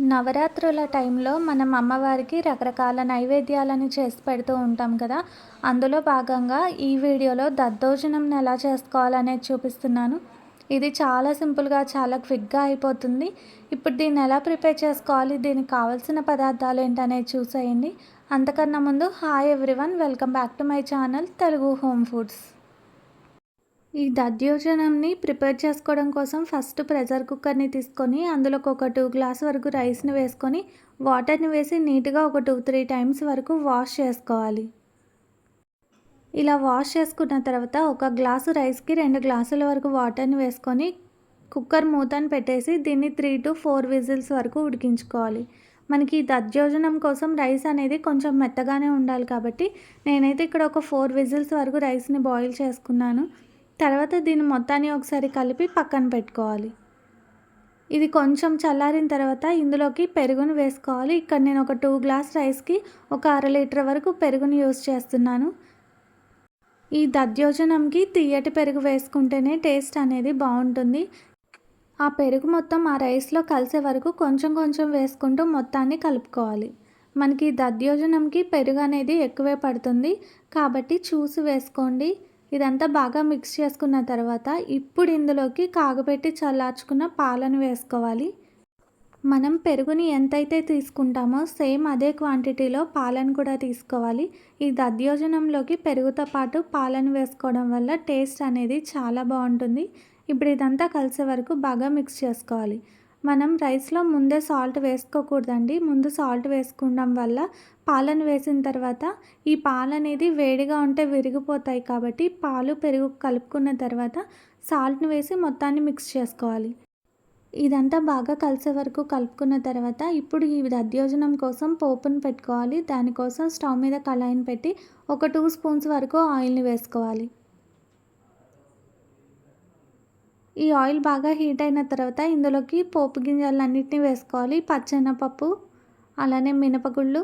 నవరాత్రుల టైంలో మనం అమ్మవారికి రకరకాల నైవేద్యాలను చేసి పెడుతూ ఉంటాం కదా. అందులో భాగంగా ఈ వీడియోలో దద్దోజనంని ఎలా చేసుకోవాలనేది చూపిస్తున్నాను. ఇది చాలా సింపుల్గా, చాలా క్విక్గా అయిపోతుంది. ఇప్పుడు దీన్ని ఎలా ప్రిపేర్ చేసుకోవాలి, దీనికి కావాల్సిన పదార్థాలు ఏంటనేది చూసేయండి. అంతకన్నా ముందు hi everyone, welcome back to my channel Telugu home foods. ఈ దధ్యోజనంని ప్రిపేర్ చేసుకోవడం కోసం ఫస్ట్ ప్రెషర్ కుక్కర్ని తీసుకొని అందులోకి ఒక 2 గ్లాస్ వరకు రైస్ని వేసుకొని వాటర్ని వేసి నీట్గా ఒక 2-3 టైమ్స్ వరకు వాష్ చేసుకోవాలి. ఇలా వాష్ చేసుకున్న తర్వాత ఒక గ్లాసు రైస్కి 2 గ్లాసుల వరకు వాటర్ని వేసుకొని కుక్కర్ మూతని పెట్టేసి దీన్ని 3-4 విజిల్స్ వరకు ఉడికించుకోవాలి. మనకి దధ్యోజనం కోసం రైస్ అనేది కొంచెం మెత్తగానే ఉండాలి కాబట్టి నేనైతే ఇక్కడ ఒక 4 విజిల్స్ వరకు రైస్ని బాయిల్ చేసుకున్నాను. తర్వాత దీన్ని మొత్తాన్ని ఒకసారి కలిపి పక్కన పెట్టుకోవాలి. ఇది కొంచెం చల్లారిన తర్వాత ఇందులోకి పెరుగును వేసుకోవాలి. ఇక్కడ నేను ఒక 2 గ్లాస్ రైస్కి ఒక 1/2 లీటర్ వరకు పెరుగుని యూస్ చేస్తున్నాను. ఈ దధ్యోజనంకి తియ్యటి పెరుగు వేసుకుంటేనే టేస్ట్ అనేది బాగుంటుంది. ఆ పెరుగు మొత్తం ఆ రైస్లో కలిసే వరకు కొంచెం కొంచెం వేసుకుంటూ మొత్తాన్ని కలుపుకోవాలి. మనకి దధ్యోజనంకి పెరుగు అనేది ఎక్కువే పడుతుంది కాబట్టి చూసి వేసుకోండి. ఇదంతా బాగా మిక్స్ చేసుకున్న తర్వాత ఇప్పుడు ఇందులోకి కాగబెట్టి చల్లార్చుకున్న పాలను వేసుకోవాలి. మనం పెరుగుని ఎంతైతే తీసుకుంటామో సేమ్ అదే క్వాంటిటీలో పాలను కూడా తీసుకోవాలి. ఈ దధ్యోజనంలోకి పెరుగుతో పాటు పాలను వేసుకోవడం వల్ల టేస్ట్ అనేది చాలా బాగుంటుంది. ఇప్పుడు ఇదంతా కలిసే వరకు బాగా మిక్స్ చేసుకోవాలి. మనం రైస్లో ముందే సాల్ట్ వేసుకోకూడదండి. ముందు సాల్ట్ వేసుకోవడం వల్ల పాలను వేసిన తర్వాత ఈ పాలు అనేది వేడిగా ఉంటే విరిగిపోతాయి కాబట్టి పాలు పెరుగు కలుపుకున్న తర్వాత సాల్ట్ని వేసి మొత్తాన్ని మిక్స్ చేసుకోవాలి. ఇదంతా బాగా కలిసే వరకు కలుపుకున్న తర్వాత ఇప్పుడు ఈ దధ్యోజనం కోసం పోపును పెట్టుకోవాలి. దానికోసం స్టవ్ మీద కళాయిని పెట్టి ఒక 2 స్పూన్స్ వరకు ఆయిల్ని వేసుకోవాలి. ఈ ఆయిల్ బాగా హీట్ అయిన తర్వాత ఇందులోకి పోపు గింజలన్నిటిని వేసుకోవాలి. పచ్చెనపప్పు, అలానే మినపగుళ్ళు,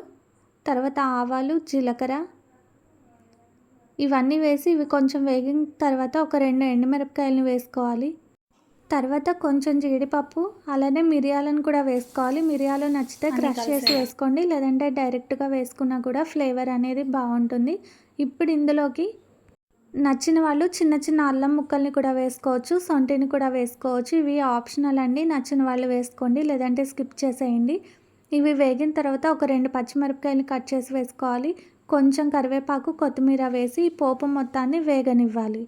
తర్వాత ఆవాలు, జీలకర్ర ఇవన్నీ వేసి ఇవి కొంచెం వేగిన తర్వాత ఒక 2 ఎండుమిరపకాయలని వేసుకోవాలి. తర్వాత కొంచెం జీడిపప్పు, అలానే మిరియాలను కూడా వేసుకోవాలి. మిరియాలు నచ్చితే క్రష్ చేసి వేసుకోండి, లేదంటే డైరెక్ట్గా వేసుకున్నా కూడా ఫ్లేవర్ అనేది బాగుంటుంది. ఇప్పుడు ఇందులోకి నచ్చిన వాళ్ళు చిన్న చిన్న అల్లం ముక్కల్ని కూడా వేసుకోవచ్చు, సొంటిని కూడా వేసుకోవచ్చు. ఇవి ఆప్షనల్ అండి. నచ్చిన వాళ్ళు వేసుకోండి, లేదంటే స్కిప్ చేసేయండి. ఇవి వేగిన తర్వాత ఒక 2 పచ్చిమిరపకాయలు కట్ చేసి వేసుకోవాలి. కొంచెం కరివేపాకు, కొత్తిమీర వేసి ఈ పోపు మొత్తాన్ని వేగనివ్వాలి.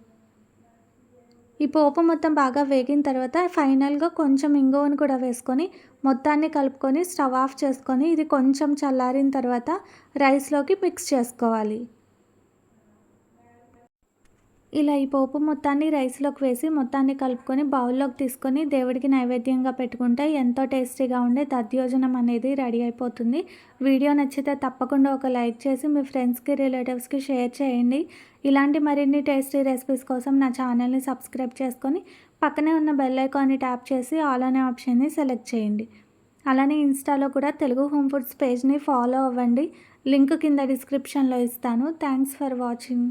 ఈ పోపు మొత్తం బాగా వేగిన తర్వాత ఫైనల్గా కొంచెం ఇంగువను కూడా వేసుకొని మొత్తాన్ని కలుపుకొని స్టవ్ ఆఫ్ చేసుకొని ఇది కొంచెం చల్లారిన తర్వాత రైస్లోకి మిక్స్ చేసుకోవాలి. ఇలా ఈ పోపు మొత్తాన్ని రైస్లోకి వేసి మొత్తాన్ని కలుపుకొని బౌల్లోకి తీసుకొని దేవుడికి నైవేద్యంగా పెట్టుకుంటే ఎంతో టేస్టీగా ఉండే దధ్యోజనం అనేది రెడీ అయిపోతుంది. వీడియో నచ్చితే తప్పకుండా ఒక లైక్ చేసి మీ ఫ్రెండ్స్కి, రిలేటివ్స్కి షేర్ చేయండి. ఇలాంటి మరిన్ని టేస్టీ రెసిపీస్ కోసం నా ఛానల్ని సబ్స్క్రైబ్ చేసుకొని పక్కనే ఉన్న బెల్ ఐకాన్ని ట్యాప్ చేసి ఆల్ అనే ఆప్షన్ని సెలెక్ట్ చేయండి. అలానే ఇన్స్టాలో కూడా తెలుగు హోమ్ ఫుడ్స్ పేజ్ని ఫాలో అవ్వండి. లింక్ కింద డిస్క్రిప్షన్లో ఇస్తాను. Thanks for watching.